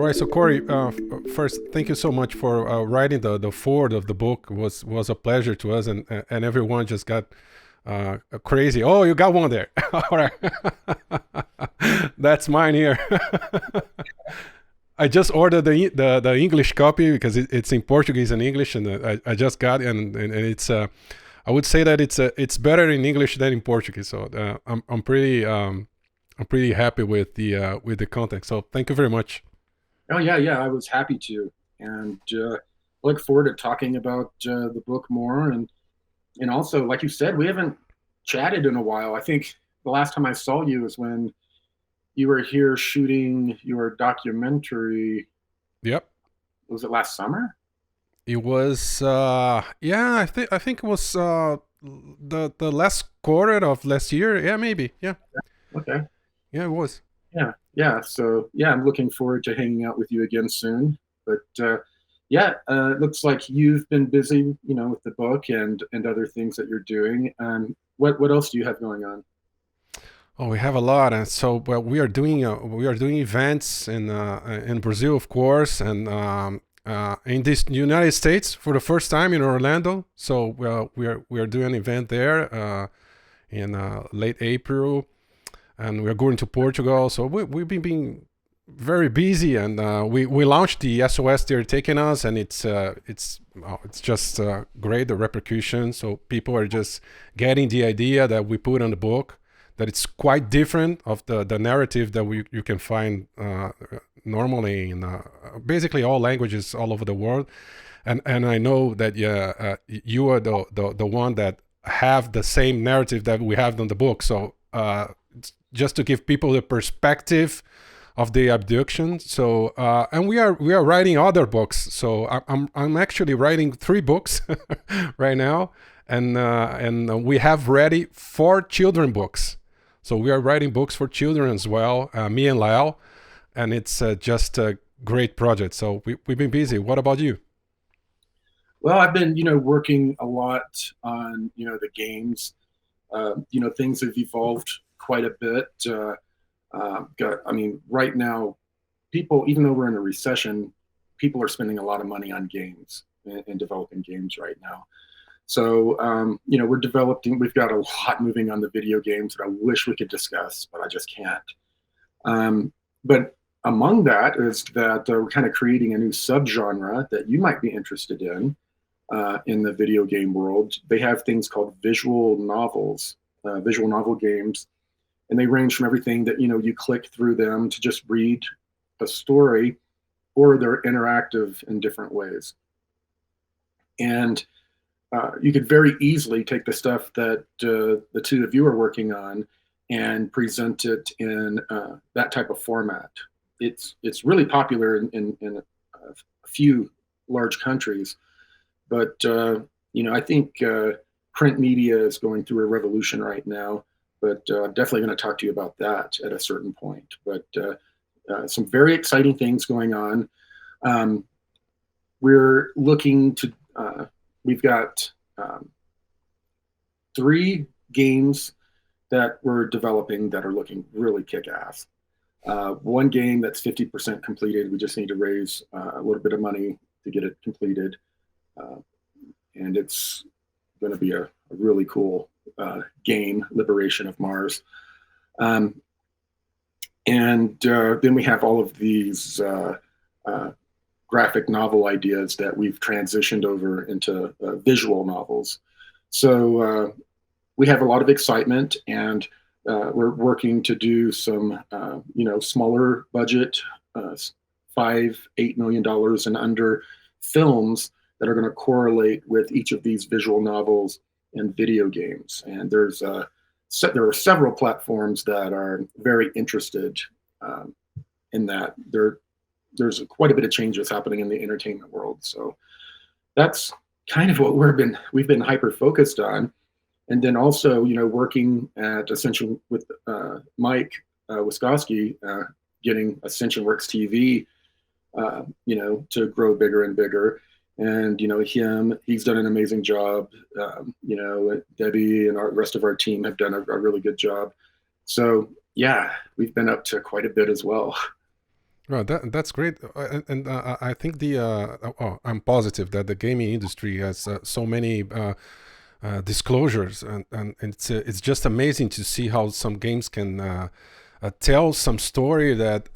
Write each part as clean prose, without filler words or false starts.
right, so Corey, first, thank you so much for writing the forward of the book. Was a pleasure to us, and everyone just got crazy. Oh, you got one there. All right, that's mine here. I just ordered the English copy because it's in Portuguese and English, and I just got it, and it's I would say that it's better in English than in Portuguese. So I'm pretty happy with the content. So thank you very much. Oh yeah, yeah, I was happy to, and look forward to talking about the book more. And also, like you said, we haven't chatted in a while. I think the last time I saw you was when you were here shooting your documentary. Yep. Was it last summer? It was yeah, I think it was the last quarter of last year. Yeah, maybe. Yeah. Okay. Yeah, it was. Yeah, yeah. So yeah, I'm looking forward to hanging out with you again soon. But yeah, it looks like you've been busy, with the book and other things that you're doing. What else do you have going on? Oh, we have a lot, and so well, we are doing events in Brazil, of course, and in this United States for the first time in Orlando. So we are doing an event there in late April, and we are going to Portugal. So we've been being very busy, and we launched the SOS. They're taking us, and it's just great, the repercussion. So people are just getting the idea that we put on the book, that it's quite different of the narrative that you can find normally in basically all languages all over the world. And I know that you are the one that have the same narrative that we have in the book. So just to give people the perspective of the abduction. So and we are writing other books. So I'm actually writing 3 books right now, and we have ready 4 children books. So we are writing books for children as well, me and Lyle, and it's just a great project. So we've been busy. What about you? Well, I've been, working a lot on, the games. Things have evolved quite a bit. I mean, right now, people, even though we're in a recession, people are spending a lot of money on games and developing games right now. So, we've got a lot moving on the video games that I wish we could discuss, but I just can't. But among that is that we're kind of creating a new subgenre that you might be interested in the video game world. They have things called visual novels, visual novel games, and they range from everything that, you click through them to just read a story, or they're interactive in different ways. And you could very easily take the stuff that the two of you are working on and present it in that type of format. It's really popular in a few large countries, but I think print media is going through a revolution right now. But definitely going to talk to you about that at a certain point. But some very exciting things going on. We're looking to we've got 3 games that we're developing that are looking really kick-ass. One game that's 50% completed. We just need to raise a little bit of money to get it completed. And it's going to be a really cool game, Liberation of Mars. And then we have all of these graphic novel ideas that we've transitioned over into visual novels. So we have a lot of excitement, and we're working to do some, smaller budget, $5-8 million and under films that are going to correlate with each of these visual novels and video games. And there are several platforms that are very interested in that. There's quite a bit of changes happening in the entertainment world. So that's kind of what we've been hyper focused on. And then also, working at Ascension with Mike Wiskowski, getting Ascension Works TV, to grow bigger and bigger. And he's done an amazing job. Debbie and the rest of our team have done a really good job. So yeah, we've been up to quite a bit as well. Well, that's great, and I think I'm positive that the gaming industry has so many disclosures, and it's just amazing to see how some games can tell some story that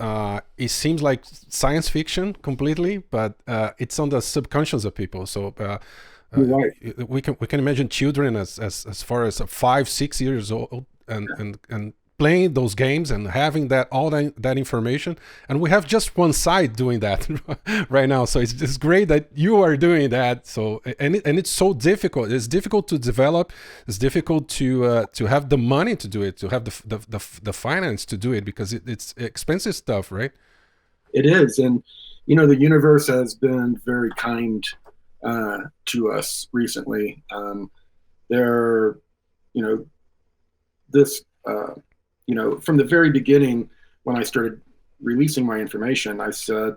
it seems like science fiction completely, but it's on the subconscious of people. So You're right. we can imagine children as far as 5 6 years old and playing those games and having that information, and we have just one side doing that right now. So it's great that you are doing that. So and it's so difficult. It's difficult to develop. It's difficult to have the money to do it, to have the finance to do it, because it's expensive stuff, right? It is, and the universe has been very kind to us recently. There, you know, this, from the very beginning, when I started releasing my information, I said,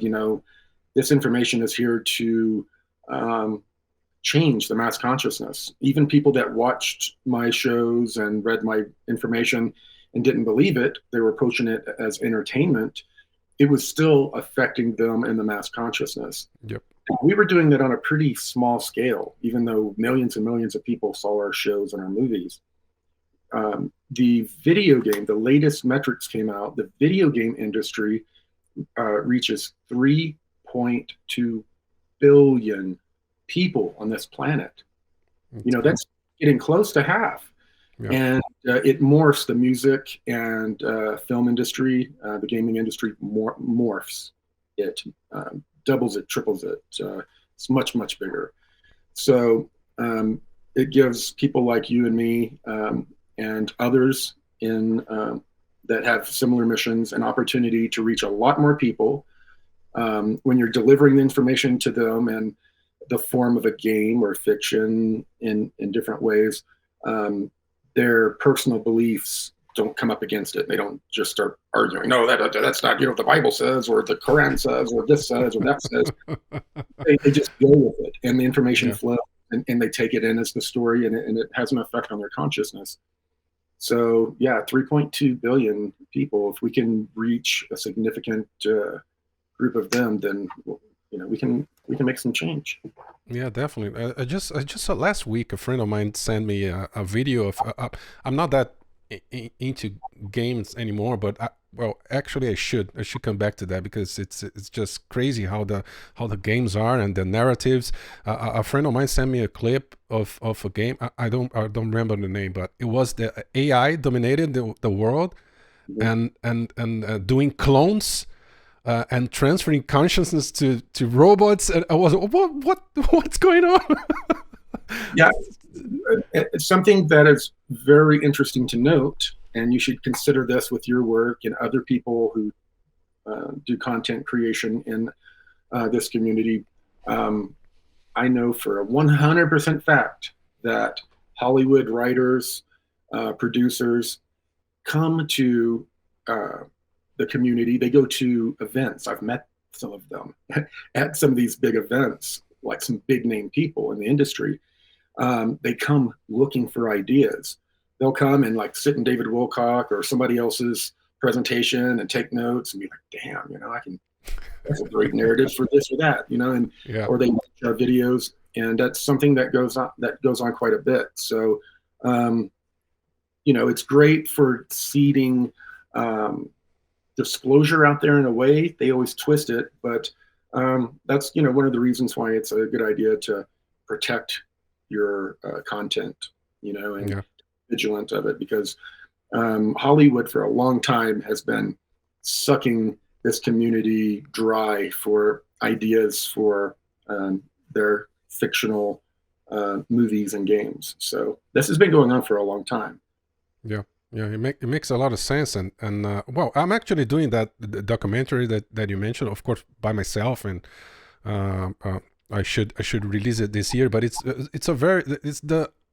this information is here to change the mass consciousness. Even people that watched my shows and read my information and didn't believe it, they were approaching it as entertainment. It was still affecting them in the mass consciousness. Yep. We were doing that on a pretty small scale, even though millions and millions of people saw our shows and our movies. The video game, the latest metrics came out, the video game industry reaches 3.2 billion people on this planet. That's getting close to half. Yeah. And it morphs the music and film industry, the gaming industry morphs it, doubles it, triples it. It's much, much bigger. So it gives people like you and me and others that have similar missions an opportunity to reach a lot more people. When you're delivering the information to them in the form of a game or fiction in different ways, their personal beliefs don't come up against it. They don't just start arguing. No, that's not, the Bible says, or the Quran says, or this says, or that says. They just go with it, and the information flows, and they take it in as the story, and it has an effect on their consciousness. So yeah, 3.2 billion people. If we can reach a significant group of them, then we can make some change. Yeah, definitely. I just saw last week a friend of mine sent me a video of. I'm not that into games anymore, but actually I should come back to that, because it's just crazy how the games are and the narratives. A friend of mine sent me a clip of a game. I don't remember the name, but it was the AI dominated the world, and doing clones. And transferring consciousness to robots, and I was what's going on? Yeah, it's something that is very interesting to note, and you should consider this with your work and other people who do content creation in this community. I know for a 100% fact that Hollywood writers, producers come to the community. They go to events. I've met some of them at some of these big events, like some big name people in the industry. They come looking for ideas. They'll come and like sit in David Wilcock or somebody else's presentation and take notes and be like, damn, that's a great narrative for this or that, or they watch our videos, and that's something that goes on quite a bit. So, it's great for seeding disclosure out there in a way. They always twist it, but that's one of the reasons why it's a good idea to protect your content, and vigilant of it, because Hollywood for a long time has been sucking this community dry for ideas for their fictional movies and games. So this has been going on for a long time. Yeah, it makes a lot of sense, and well, I'm actually doing the documentary that you mentioned, of course, by myself, and I should release it this year. But it's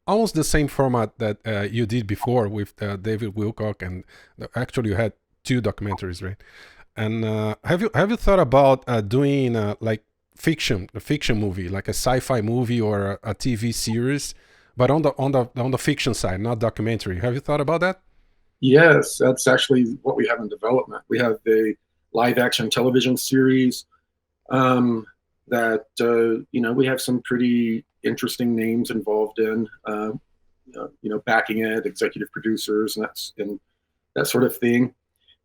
almost the same format that you did before with David Wilcock, and actually you had 2 documentaries, right? And have you thought about doing like a fiction movie, like a sci-fi movie or a TV series, but on the fiction side, not documentary? Have you thought about that? Yes, that's actually what we have in development. We have a live action television series that we have some pretty interesting names involved in, backing it, executive producers, and that sort of thing.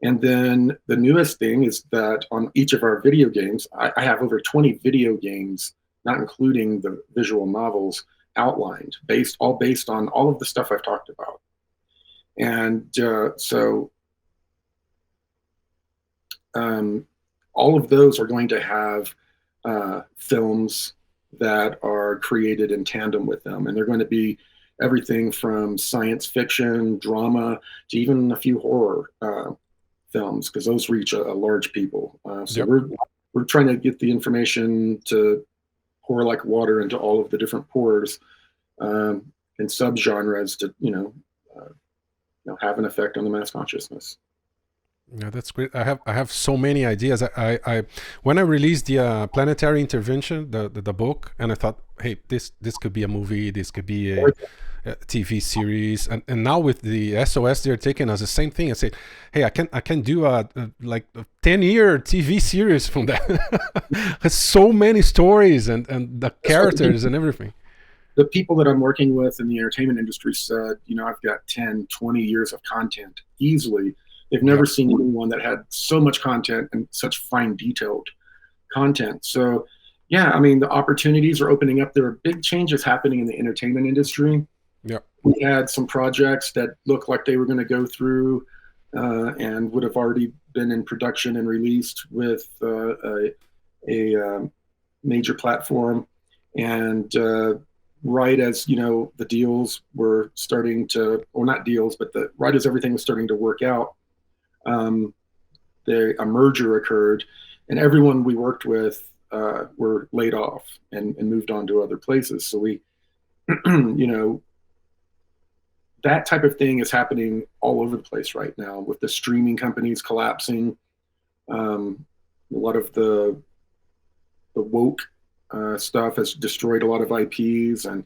And then the newest thing is that on each of our video games, I have over 20 video games, not including the visual novels, outlined, based on all of the stuff I've talked about. And all of those are going to have films that are created in tandem with them. And they're going to be everything from science fiction, drama, to even a few horror films, because those reach a large people. So we're trying to get the information to pour like water into all of the different pores and subgenres to have an effect on the mass consciousness. Yeah, that's great. I have so many ideas. I when I released the Planetary Intervention, the book, and I thought, hey, this could be a movie, this could be a TV series, and now with the SOS, they're taking us the same thing. I said, hey, I can do a 10-year TV series from that. There's so many stories and the characters and everything. The people that I'm working with in the entertainment industry said, I've got 10, 20 years of content easily. They've never seen anyone that had so much content and such fine detailed content. So yeah, I mean, the opportunities are opening up. There are big changes happening in the entertainment industry. Yeah. We had some projects that looked like they were going to go through and would have already been in production and released with a major platform. And right as, the deals were starting to, or not deals, but right as everything was starting to work out, a merger occurred, and everyone we worked with were laid off and moved on to other places. So we, that type of thing is happening all over the place right now, with the streaming companies collapsing. A lot of the woke stuff has destroyed a lot of IPs, and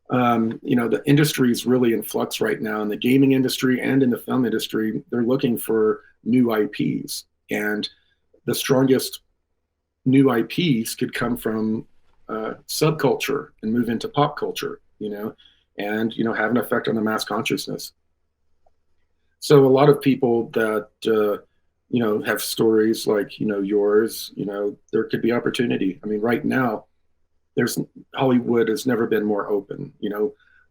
the industry is really in flux right now. In the gaming industry and in the film industry, they're looking for new IPs, and the strongest new IPs could come from subculture and move into pop culture, and have an effect on the mass consciousness. So a lot of people that have stories like yours, there could be opportunity. I mean, right now, Hollywood has never been more open.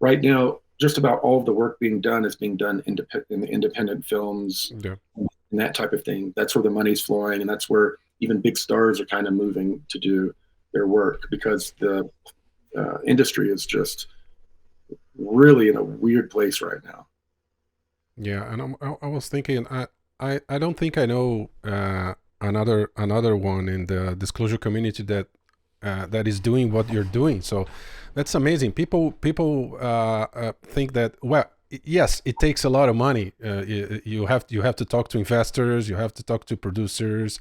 Right now, just about all of the work being done is being done in the independent films and that type of thing. That's where the money's flowing, and that's where even big stars are kind of moving to do their work, because the industry is just really in a weird place right now. Yeah, and I was thinking, I don't think I know another one in the disclosure community that is doing what you're doing. So that's amazing. People think that, well, yes, it takes a lot of money. You have to talk to investors, you have to talk to producers.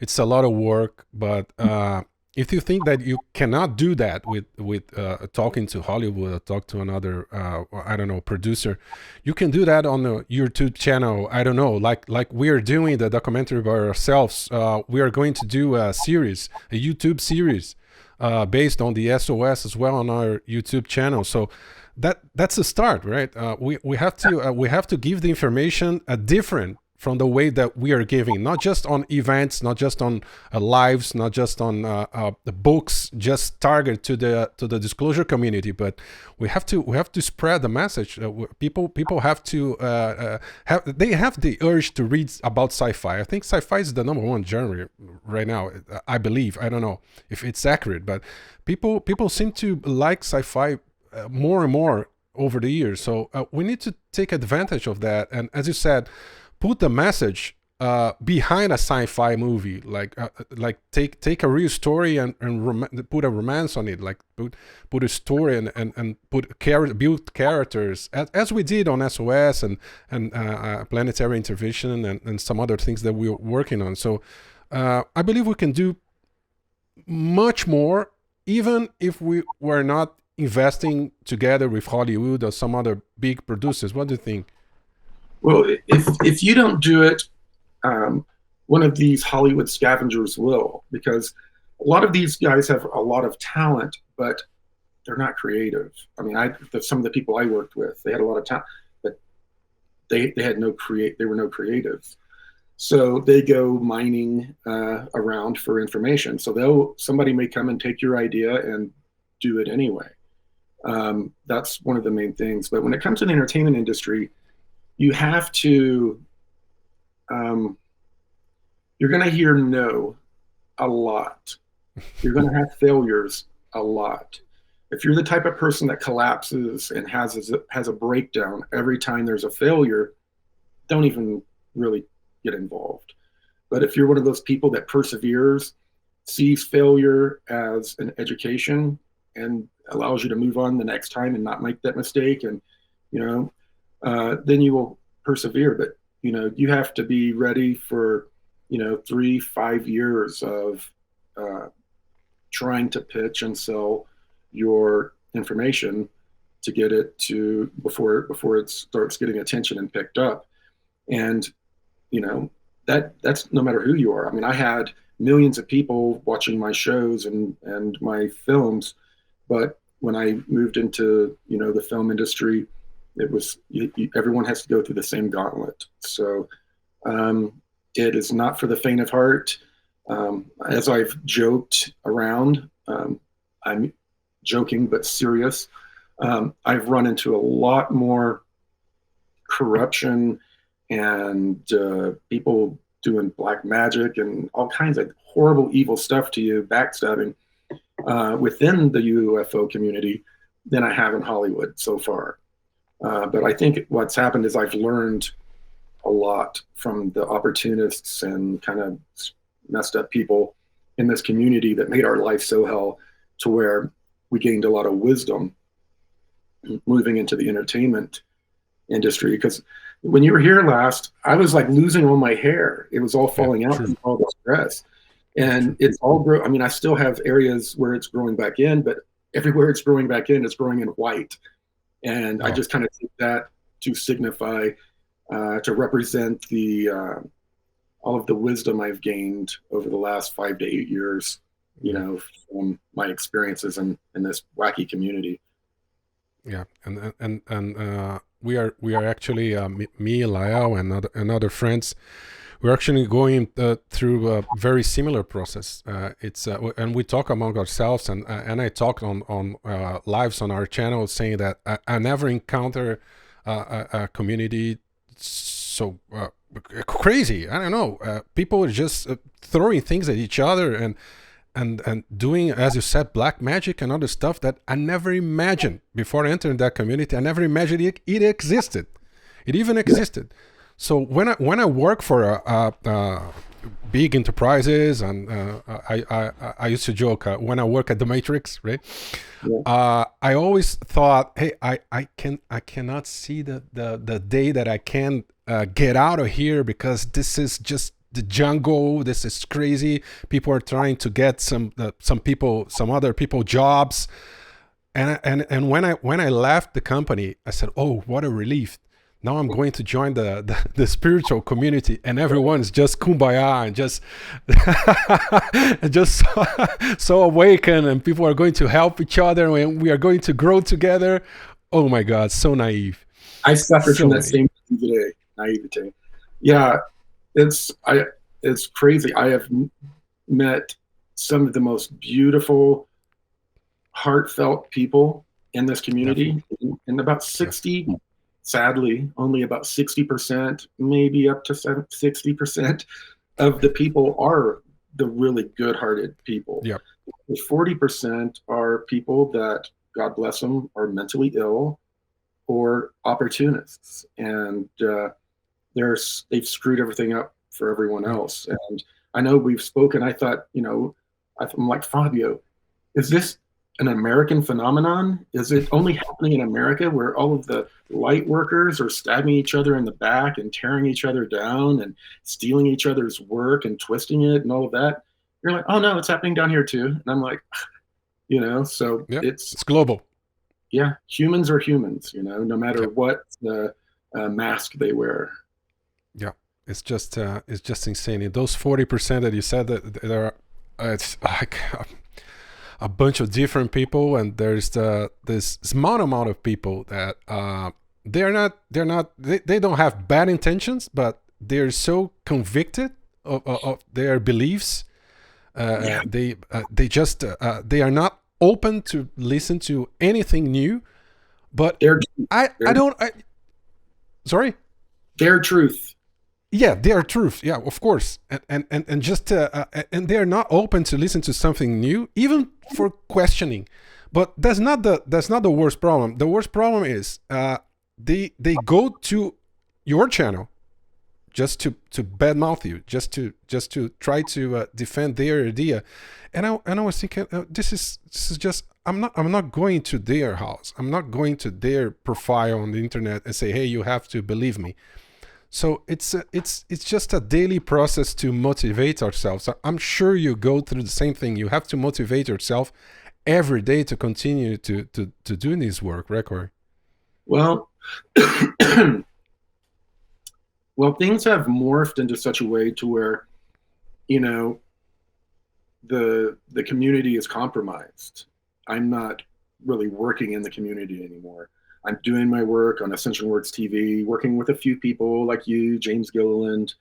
It's a lot of work, but if you think that you cannot do that with talking to Hollywood or talk to another I don't know, producer, you can do that on the YouTube channel. I don't know, like we are doing the documentary by ourselves. We are going to do a series, a YouTube series based on the SOS as well on our YouTube channel. So that's a start, right? We have to give the information different from the way that we are giving, not just on events, not just on lives, not just on the books, just target to the disclosure community, but we have to spread the message. People have to they have the urge to read about sci-fi. I think sci-fi is the #1 genre right now. I believe. I don't know if it's accurate, but people seem to like sci-fi more and more over the years. So we need to take advantage of that. And as you said, put the message behind a sci-fi movie, like take a real story and put a romance on it, like put a story and build characters as we did on SOS and Planetary Intervention and some other things that we're working on. So I believe we can do much more, even if we were not investing together with Hollywood or some other big producers. What do you think? Well, if you don't do it, one of these Hollywood scavengers will, because a lot of these guys have a lot of talent, but they're not creative. I mean, some of the people I worked with, they had a lot of talent, but they had no create. They were no creatives. So they go mining around for information. So somebody may come and take your idea and do it anyway. That's one of the main things. But when it comes to the entertainment industry, you have to you're going to hear no a lot. You're going to have failures a lot. If you're the type of person that collapses and has a breakdown every time there's a failure, don't even really get involved. But if you're one of those people that perseveres, sees failure as an education, and allows you to move on the next time and not make that mistake, and then you will persevere. But you have to be ready for 3-5 years of trying to pitch and sell your information to get it to before it starts getting attention and picked up. And that's no matter who you are. I mean, I had millions of people watching my shows and my films, but when I moved into the film industry, it was everyone has to go through the same gauntlet. So it is not for the faint of heart. As I've joked around, I'm joking but serious. I've run into a lot more corruption and people doing black magic and all kinds of horrible, evil stuff to you, backstabbing within the UFO community than I have in Hollywood so far. But I think what's happened is I've learned a lot from the opportunists and kind of messed up people in this community that made our life so hell, to where we gained a lot of wisdom moving into the entertainment industry. Because when you were here last, I was like losing all my hair. It was all falling out from all the stress. And it's all I mean, I still have areas where it's growing back in, but everywhere it's growing back in, it's growing in white. And I just kind of take that to signify, to represent all of the wisdom I've gained over the last 5 to 8 years, from my experiences in this wacky community. Yeah, and we are actually me, Lyle, and other friends. We're actually going through a very similar process. It's and we talk among ourselves, and I talk on lives on our channel, saying that I never encounter a community so crazy. I don't know. People are just throwing things at each other and doing, as you said, black magic and other stuff that I never imagined before entering that community. I never imagined it existed. It even existed. So when I work for big enterprises, and I used to joke when I work at the Matrix, right? Yeah. I always thought, hey, I cannot see the day that I can get out of here, because this is just the jungle. This is crazy. People are trying to get some other people jobs, and when I left the company, I said, oh, what a relief. Now I'm going to join the spiritual community, and everyone's just kumbaya and just so awakened, and people are going to help each other, and we are going to grow together. Oh my God, so naive. I suffered from that same naivete. Yeah, it's crazy. I have met some of the most beautiful, heartfelt people in this community, and about 60. Sadly, only about 60%, maybe up to 60% of the people are the really good-hearted people. Yep. 40% are people that, God bless them, are mentally ill or opportunists, and they've screwed everything up for everyone else. And I know we've spoken. I thought, I'm like, Fabio, is this an American phenomenon? Is it only happening in America, where all of the light workers are stabbing each other in the back and tearing each other down and stealing each other's work and twisting it and all of that? You're like, oh no, it's happening down here too. And I'm like, so it's global. Yeah, humans are humans, no matter what the mask they wear. Yeah. it's just insane. And those 40% that you said that there are, it's like a bunch of different people, and there's this small amount of people that they don't have bad intentions, but they're so convicted of their beliefs. Yeah, They just they are not open to listen to anything new. But their I their don't. Sorry. their truth. Yeah, they are truth. Yeah, of course, and just and they are not open to listen to something new, even for questioning. But that's not the worst problem. The worst problem is they go to your channel just to badmouth you, just to try to defend their idea. And I was thinking, this is just, I'm not going to their house. I'm not going to their profile on the internet and say, hey, you have to believe me. So it's just a daily process to motivate ourselves. I'm sure you go through the same thing. You have to motivate yourself every day to continue to do this work, right, Corey? Well, well, things have morphed into such a way to where, you know, the community is compromised. I'm not really working in the community anymore. I'm doing my work on Ascension Works TV, working with a few people like you, James Gilliland,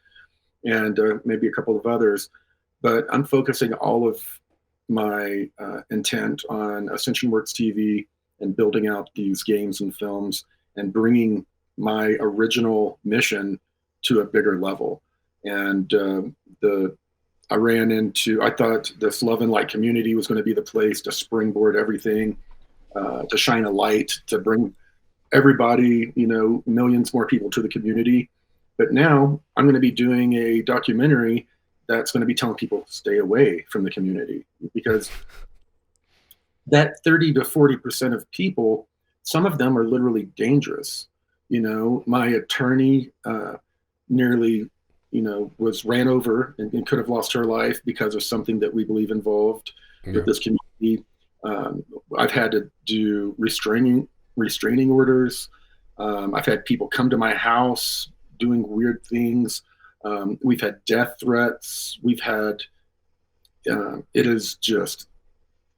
and maybe a couple of others. But I'm focusing all of my intent on Ascension Works TV and building out these games and films and bringing my original mission to a bigger level. And I thought this Love and Light community was going to be the place to springboard everything, to shine a light, to bring everybody, millions more people to the community. But now I'm going to be doing a documentary that's going to be telling people stay away from the community, because that 30 to 40% of people, some of them are literally dangerous. My attorney nearly, was ran over and could have lost her life because of something that we believe involved with this community. I've had to do restraining orders. I've had people come to my house doing weird things. We've had death threats. We've had, it is just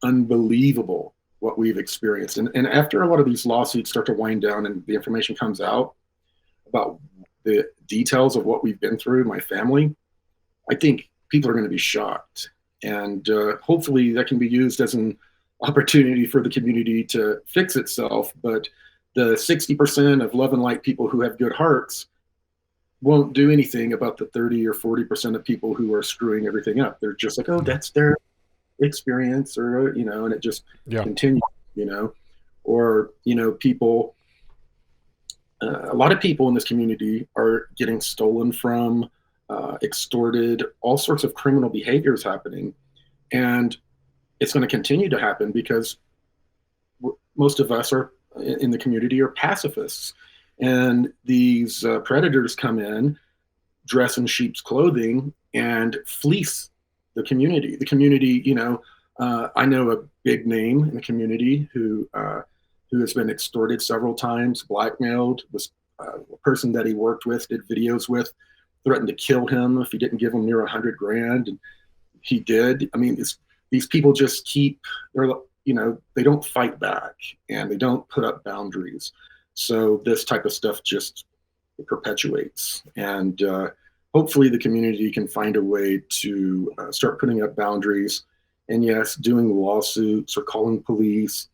unbelievable what we've experienced. And after a lot of these lawsuits start to wind down and the information comes out about the details of what we've been through, my family, I think people are going to be shocked. And hopefully that can be used as an opportunity for the community to fix itself. But the 60% of Love and Light people who have good hearts won't do anything about the 30 or 40% of people who are screwing everything up. They're just like, oh, that's their experience, or, and it just continues, or, people, a lot of people in this community are getting stolen from, extorted, all sorts of criminal behaviors happening. And it's going to continue to happen because most of us are in the community are pacifists. And these predators come in, dress in sheep's clothing, and fleece the community. The community, I know a big name in the community who has been extorted several times, blackmailed. Was a person that he worked with, did videos with, threatened to kill him if he didn't give him near 100 grand, and he did. I mean, these people just keep, they don't fight back and they don't put up boundaries. So this type of stuff just perpetuates. And hopefully the community can find a way to start putting up boundaries. And yes, doing lawsuits or calling police,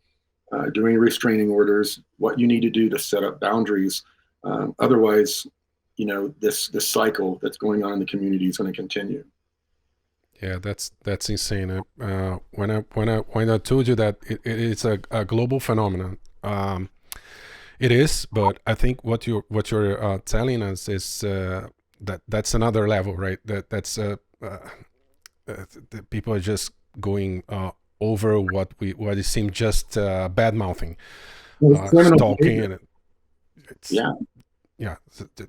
doing restraining orders, what you need to do to set up boundaries. Otherwise, this cycle that's going on in the community is going to continue. Yeah, that's insane. When I told you that it's a global phenomenon, it is. But I think what you're telling us is that's another level, right? That's the people are just going over what it seemed just bad mouthing, stalking, and it's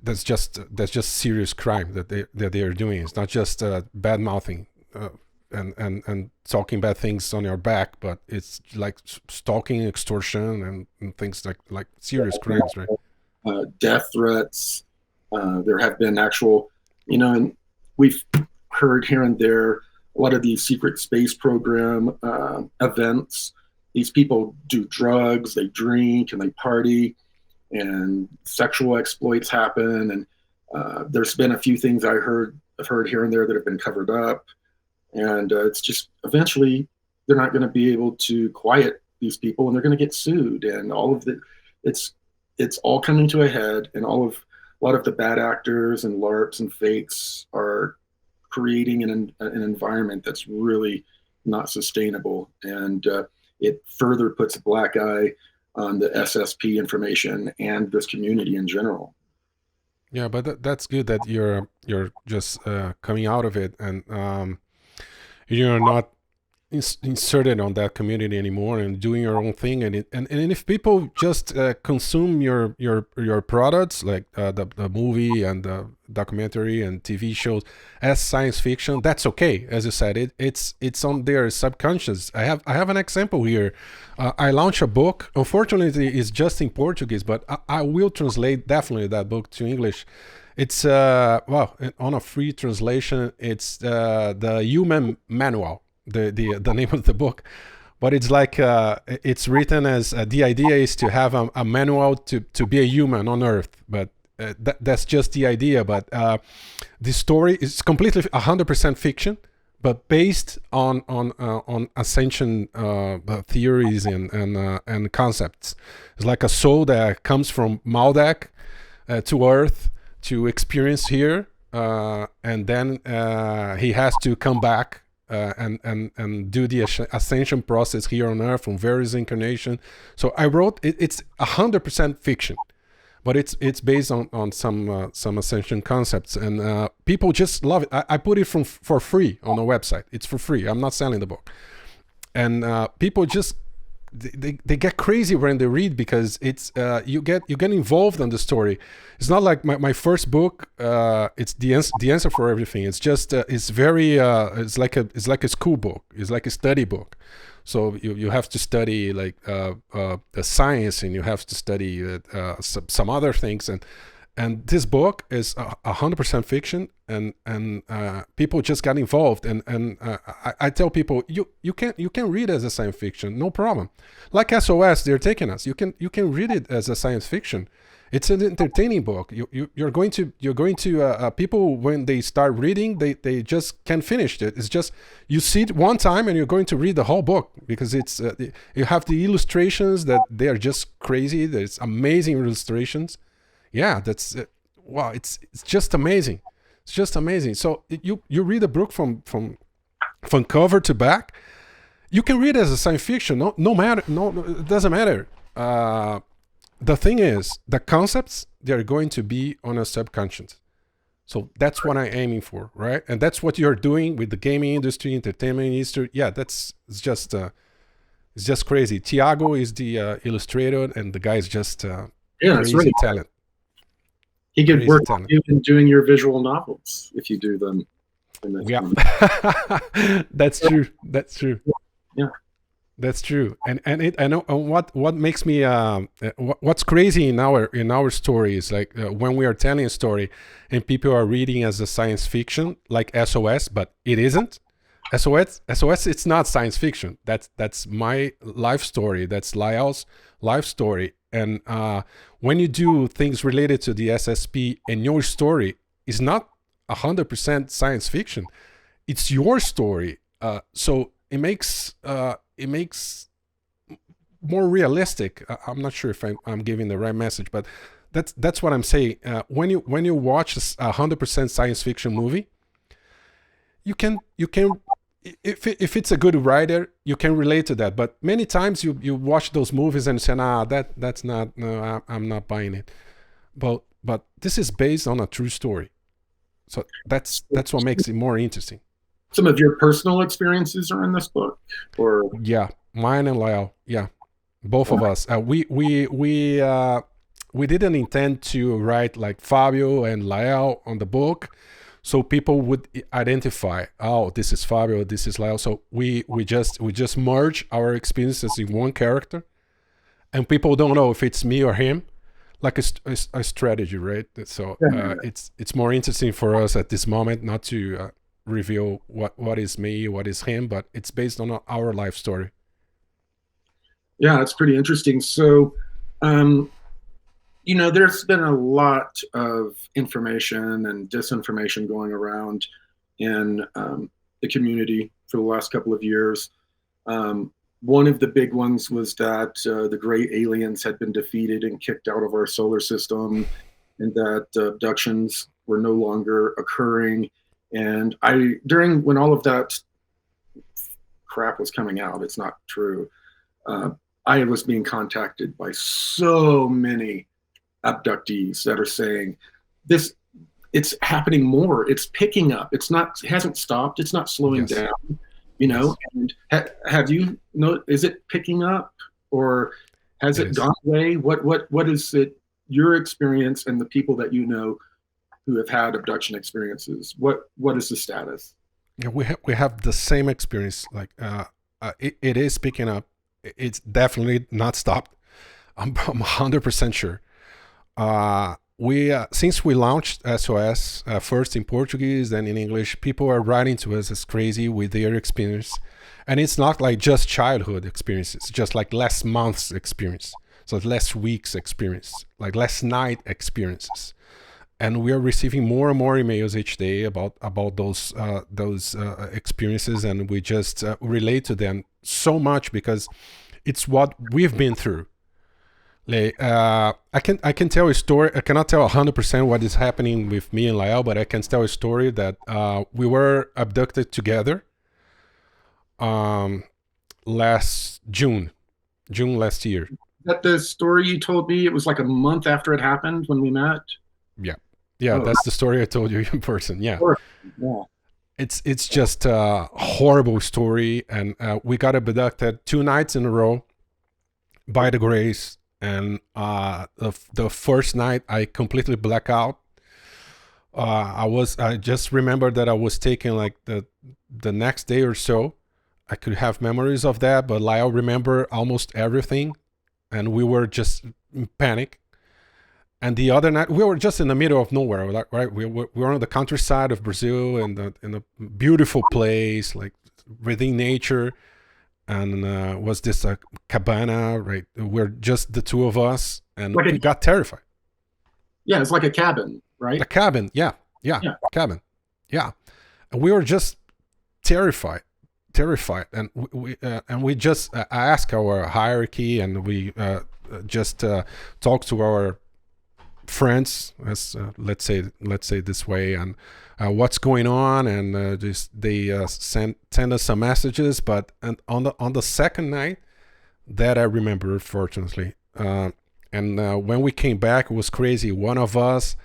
that's just serious crime that they are doing. It's not just bad mouthing and talking bad things on your back, but it's like stalking, extortion, and things like serious crimes, right? Death threats. There have been actual And we've heard here and there a lot of these secret space program events. These people do drugs, they drink, and they party, and sexual exploits happen. And there's been a few things I've heard here and there that have been covered up, and it's just eventually they're not going to be able to quiet these people, and they're going to get sued, and all of the it's all coming to a head, and a lot of the bad actors and LARPs and fakes are creating an environment that's really not sustainable, and it further puts a black eye on the SSP information and this community in general. Yeah, but that's good that you're just coming out of it, and you're not inserted on that community anymore and doing your own thing. And if people just consume your products, like the movie and the documentary and TV shows as science fiction, that's okay. As you said, it's on their subconscious. I have an example here. I launched a book. Unfortunately, it's just in Portuguese, but I will translate definitely that book to English. It's well, on a free translation. It's the Human Manual, the name of the book, but it's like it's written as the idea is to have a manual to be a human on Earth, but that's just the idea. But the story is completely 100% fiction, but based on ascension theories and concepts. It's like a soul that comes from Maldek to Earth to experience here, and then he has to come back and do the ascension process here on Earth from various incarnations. So I wrote it's 100% fiction, but it's based on some ascension concepts, and people just love it. I put it for free on the website. It's for free. I'm not selling the book, and people just they get crazy when they read, because it's you get involved in the story. It's not like my first book. It's the answer for everything. It's just it's very it's like a school book. It's like a study book. So you have to study like the science, and you have to study some other things, and this book is 100% fiction, and people just got involved, and I tell people you can read it as a science fiction, no problem. Like SOS, they're taking us. You can read it as a science fiction. It's an entertaining book. You're going to people, when they start reading, they just can't finish it. It's just you see it one time and you're going to read the whole book, because it's you have the illustrations that they are just crazy. There's amazing illustrations. Yeah, that's wow. It's just amazing. It's just amazing. So you read a book from cover to back. You can read it as a science fiction. No matter. No, it doesn't matter. The thing is, the concepts, they're going to be on a subconscious. So that's what I'm aiming for, right? And that's what you're doing with the gaming industry, entertainment industry. Yeah, it's just crazy. Tiago is the illustrator, and the guy is just crazy really talent. He could work with you in doing your visual novels if you do them. Yeah, that's true. That's true. Yeah. That's true, and I know what makes me what's crazy in our story is like when we are telling a story and people are reading as a science fiction, like SOS, but it isn't. SOS, it's not science fiction. That's my life story. That's Lyle's life story. And when you do things related to the SSP, and your story is not 100% science fiction, it's your story. So it makes more realistic. I'm not sure if I'm giving the right message, but that's what I'm saying. When you watch a 100% science fiction movie, you can if it's a good writer, you can relate to that. But many times you watch those movies and say, that's not, no, I'm not buying it. But this is based on a true story, so that's what makes it more interesting. Some of your personal experiences are in this book, or yeah, mine and Lyle. Yeah, both of us. We didn't intend to write like Fabio and Lyle on the book, so people would identify, oh, this is Fabio, this is Lyle. So we just merge our experiences in one character, and people don't know if it's me or him. like a strategy, right? So Yeah. it's more interesting for us at this moment not to reveal what is me, what is him, but it's based on our life story. Yeah, it's pretty interesting. So, um, there's been a lot of information and disinformation going around in the community for the last couple of years. One of the big ones was that the great aliens had been defeated and kicked out of our solar system, and that abductions were no longer occurring. And during when all of that crap was coming out, it's not true. Uh, I was being contacted by so many abductees that are saying this, it's happening more, it's picking up, it hasn't stopped, it's not slowing Yes. down, Yes. and have you know, is it picking up, or has It it is. gone away? What is it, your experience and the people that you know who have had abduction experiences, what is the status? Yeah, we have the same experience. Like it is picking up. It's definitely not stopped. I'm 100% sure. We since we launched SOS first in Portuguese, then in English, people are writing to us as crazy with their experience, and it's not like just childhood experiences, just like last month's experience, so last week's experience, like last night experiences, and we are receiving more and more emails each day about those experiences, and we just relate to them so much because it's what we've been through. Like, I can tell a story. I cannot tell 100% what is happening with me and Lael, but I can tell a story that we were abducted together um, last June last year. That the story you told me, it was like a month after it happened when we met. Yeah, yeah, Oh, that's the story I told you in person. Yeah, sure. Yeah. it's just a horrible story, and we got abducted 2 nights in a row by the grace. And the first night I completely black out. I just remember that I was taking like the next day or so. I could have memories of that, but Lyle remember almost everything, and we were just in panic. And the other night, we were just in the middle of nowhere, right? We were on the countryside of Brazil, in a beautiful place, like within nature, and was this cabana, right? We're just the two of us, and Like we a, got terrified. yeah, it's like a cabin, A right? cabin, yeah, yeah, Yeah. cabin, yeah. And we were just terrified, and we just asked our hierarchy, and we just talked to our friends, as let's say this way, and what's going on, and just they send us some messages. But and on the second night that I remember, fortunately, and when we came back, it was crazy. One of us,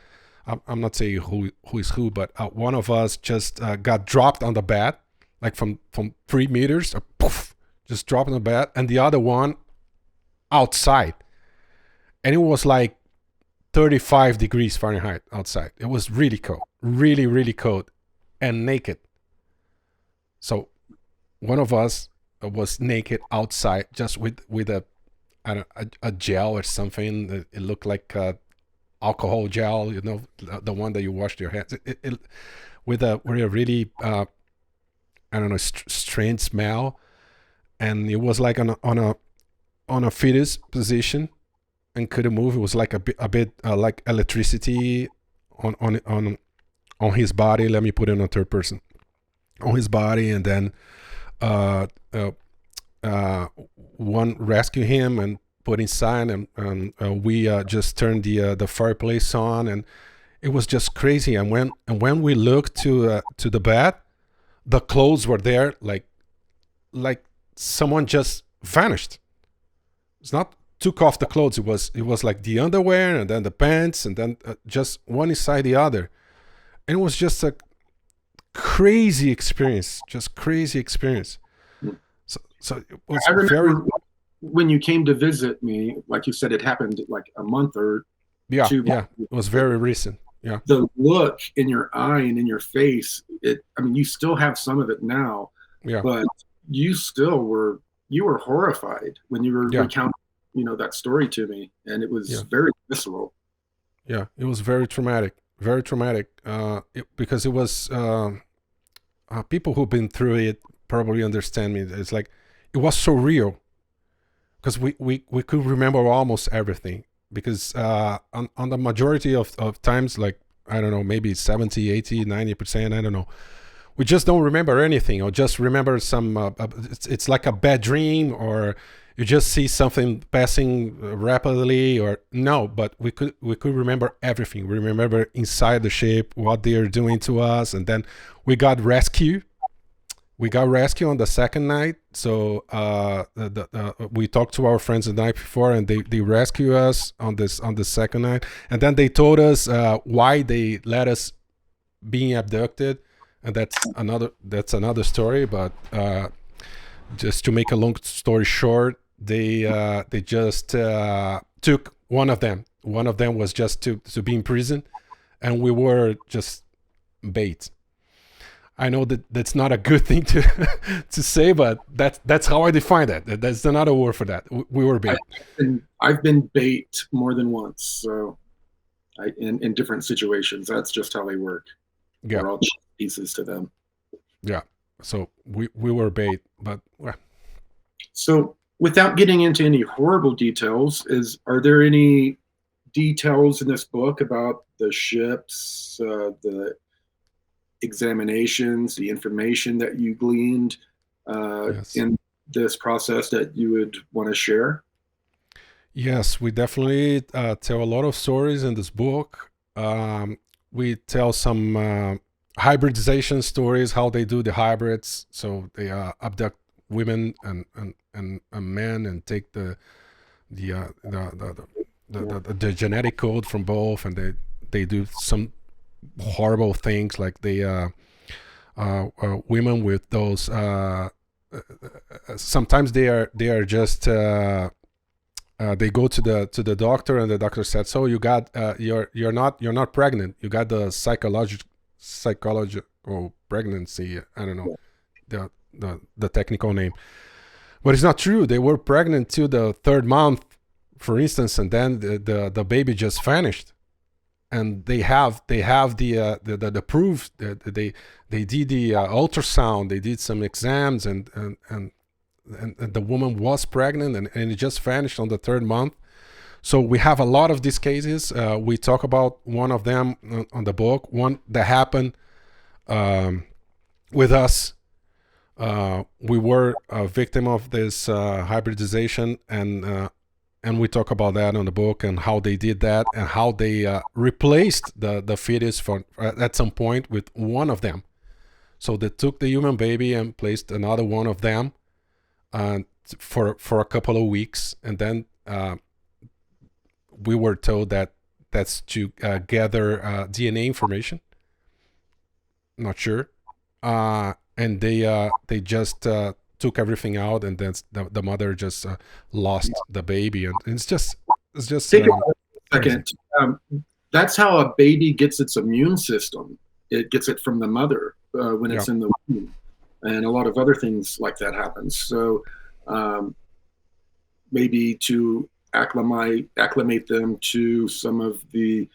I'm not saying who is who, but one of us just got dropped on the bed, like from 3 meters, poof, just dropped on the bed, and the other one outside, and it was like 35 degrees Fahrenheit outside. It was really cold, really, really cold, and naked. So one of us was naked outside, just with a gel or something. It looked like alcohol gel, the one that you washed your hands. With a really I don't know, strange smell, and it was like on a fetus position and couldn't move. It was like a bit like electricity on his body. Let me put it in a third person, on his body, and then uh, uh, one rescue him and put inside, and we just turned the fireplace on, and it was just crazy. And when we looked to the bed, the clothes were there, like someone just vanished. It's not took off the clothes. It was like the underwear and then the pants and then just one inside the other. And it was just a crazy experience, just crazy experience. So it was I very, remember when you came to visit me, like you said, it happened like a month or yeah, two. yeah. It was very recent. Yeah, The look in your eye and in your face, I mean, you still have some of it now, yeah, but you were horrified when you were yeah. recounting that story to me, and it was Yeah. very visceral. Yeah, it was very traumatic, very traumatic. Because it was people who've been through it probably understand me. It's like it was so real because we could remember almost everything because on the majority of times, like I don't know, maybe 70, 80, 90%, I don't know. We just don't remember anything or just remember some it's like a bad dream or you just see something passing rapidly or no, but we could remember everything. We remember inside the ship what they are doing to us, and then we got rescued. We got rescued on the second night. So we talked to our friends the night before, and they rescue us on the second night, and then they told us why they let us being abducted, and that's another story. But just to make a long story short, they just took one of them. One of them was just to be in prison, and we were just bait. I know that that's not a good thing to to say, but that's how I define that. That's another word for that. We were bait. I've been bait more than once, so in different situations. That's just how they work. Yeah, We're all pieces to them. yeah. So we were bait, but well, So, without getting into any horrible details, are there any details in this book about the ships, the examinations, the information that you gleaned yes. in this process that you would want to share? Yes, we definitely tell a lot of stories in this book. We tell some hybridization stories, how they do the hybrids. So they abduct women and men and take the, uh, the genetic code from both, and they do some horrible things like they women with those. Sometimes they are just. They go to the doctor, and the doctor said, "So you got you're not pregnant. You got the psychological pregnancy. I don't know the technical name, but it's not true. They were pregnant till the third month, for instance, and then the baby just vanished. And they have the proof that they did the ultrasound. They did some exams, and the woman was pregnant, and it just vanished on the third month. So we have a lot of these cases. We talk about one of them on the book, one that happened with us. We were a victim of this hybridization, and we talk about that on the book and how they did that and how they replaced the fetus for at some point with one of them. So they took the human baby and placed another one of them for a couple of weeks, and then we were told that that's to gather DNA information. Not sure, and they just took everything out, and then the mother just lost the baby, and it's just Take a crazy. second. That's how a baby gets its immune system. It gets it from the mother when Yeah, it's in the womb, and a lot of other things like that happens. So um, maybe to acclimate them to some of the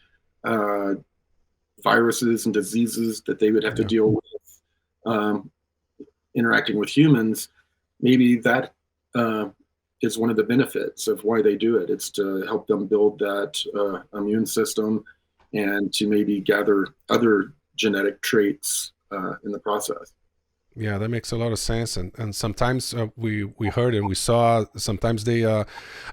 uh, viruses and diseases that they would have to yeah. deal with um, interacting with humans, maybe that uh, is one of the benefits of why they do it. It's to help them build that immune system and to maybe gather other genetic traits in the process. Yeah, that makes a lot of sense, and sometimes we heard and we saw sometimes they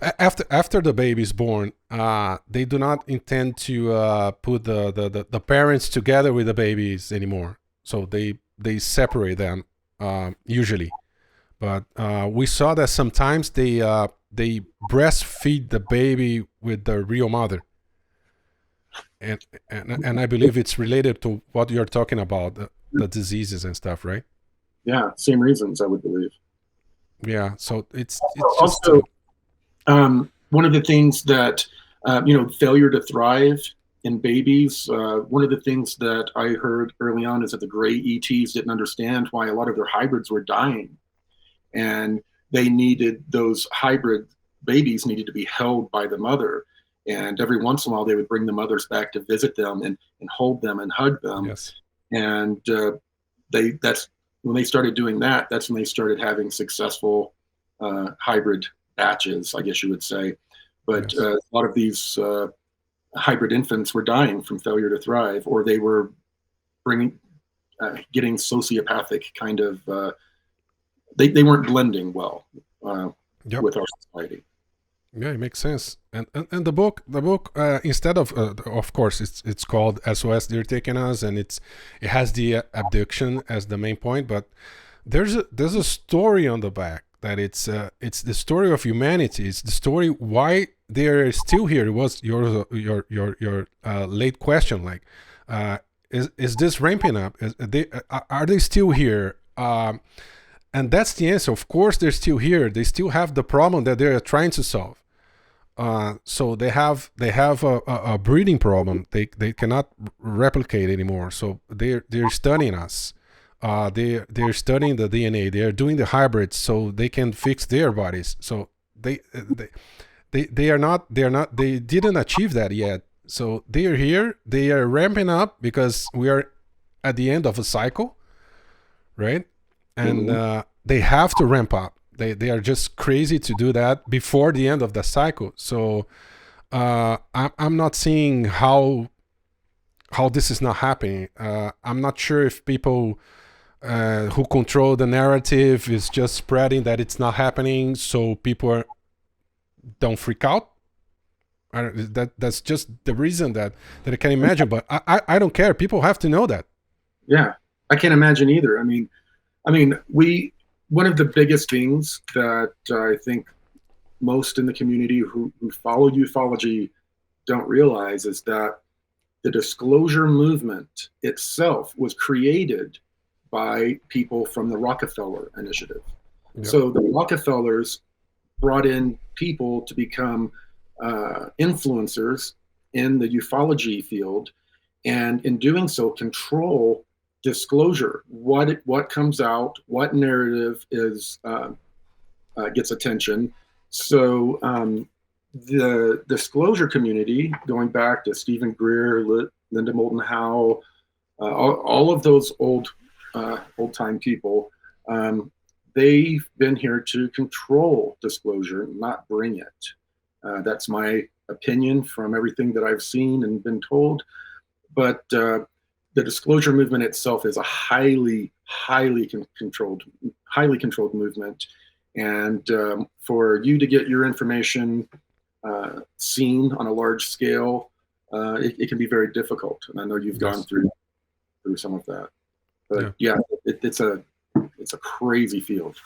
after the baby is born, they do not intend to put the parents together with the babies anymore. So they separate them usually, but we saw that sometimes they breastfeed the baby with the real mother, and and I believe it's related to what you're talking about, the diseases and stuff, right? Yeah, same reasons I would believe. Yeah, so it's just Also, one of the things that failure to thrive in babies. One of the things that I heard early on is that the gray ETs didn't understand why a lot of their hybrids were dying, and they needed those hybrid babies needed to be held by the mother. And every once in a while, they would bring the mothers back to visit them and hold them and hug them. Yes. And that's when they started doing that. That's when they started having successful hybrid batches, I guess you would say. But Yes. a lot of these hybrid infants were dying from failure to thrive, or they were getting sociopathic kind of. They weren't blending well Yep. with our society. Yeah, it makes sense. And the book, instead of course, it's called SOS. They're taking us, and it has the abduction as the main point, but there's a story on the back that it's the story of humanity. It's the story why they're still here. It was your late question, like, is this ramping up? Are they still here? And that's the answer. Of course, they're still here. They still have the problem that they're trying to solve. So they have a breeding problem. They cannot replicate anymore. So they're studying us. They're studying the DNA. They're doing the hybrids so they can fix their bodies. So they are not they didn't achieve that yet. So they are here. They are ramping up because we are at the end of a cycle, right? And they have to ramp up. They are just crazy to do that before the end of the cycle. So I'm not seeing how this is not happening. I'm not sure if people who control the narrative is just spreading that it's not happening, so people don't freak out. That's just the reason that I can imagine. But I don't care. People have to know that. Yeah, I can't imagine either. I mean, one of the biggest things that I think most in the community who follow ufology don't realize is that the disclosure movement itself was created by people from the Rockefeller Initiative. Yep. So the Rockefellers brought in people to become influencers in the ufology field, and in doing so, control disclosure, what comes out, what narrative is gets attention. So the disclosure community, going back to Stephen Greer, Linda Moulton Howe, all of those old time people, they've been here to control disclosure, not bring it. That's my opinion from everything that I've seen and been told. But the disclosure movement itself is a highly controlled movement, and for you to get your information seen on a large scale, it can be very difficult. And I know you've gone through some of that. But yeah, it's a crazy field.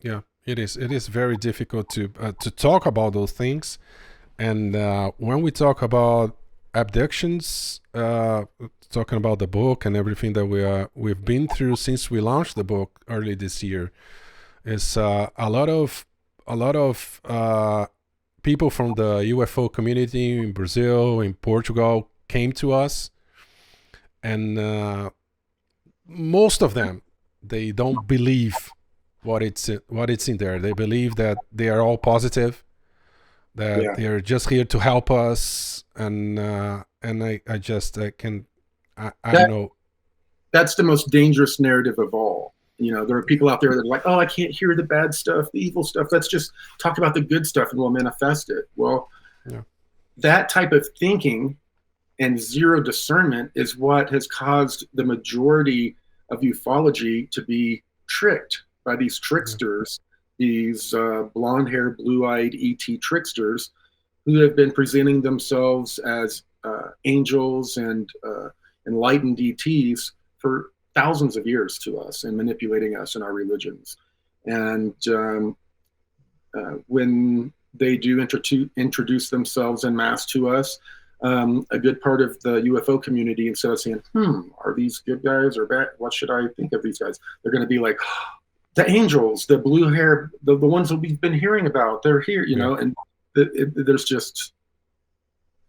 Yeah, it is. It is very difficult to talk about those things, and when we talk about abductions, talking about the book and everything that we've been through since we launched the book early this year, is a lot of people from the UFO community in Brazil, in Portugal, came to us, and most of them, they don't believe what it's in there. They believe that they are all positive, that they are just here to help us, and I don't know. That's the most dangerous narrative of all. You know, there are people out there that are like, oh, I can't hear the bad stuff, the evil stuff. Let's just talk about the good stuff and we'll manifest it. Well, that type of thinking and zero discernment is what has caused the majority of ufology to be tricked by these tricksters, these blonde-haired, blue-eyed ET tricksters who have been presenting themselves as angels and enlightened ETs for thousands of years to us and manipulating us in our religions. And when they do introduce themselves en masse to us, a good part of the UFO community, instead of saying, are these good guys or bad? What should I think of these guys? They're going to be like, the angels, the blue hair, the ones that we've been hearing about, they're here, you know, and there's just,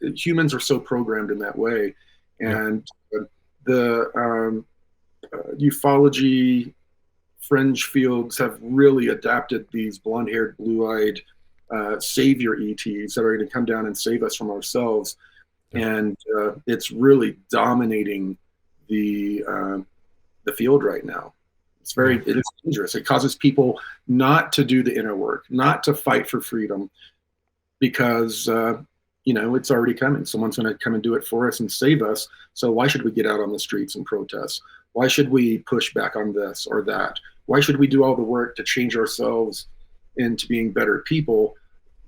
humans are so programmed in that way. And the ufology fringe fields have really adapted these blonde-haired, blue-eyed savior ETs that are going to come down and save us from ourselves. And it's really dominating the field right now. It is dangerous. It causes people not to do the inner work, not to fight for freedom, because it's already coming. Someone's going to come and do it for us and save us. So why should we get out on the streets and protest? Why should we push back on this or that? Why should we do all the work to change ourselves into being better people?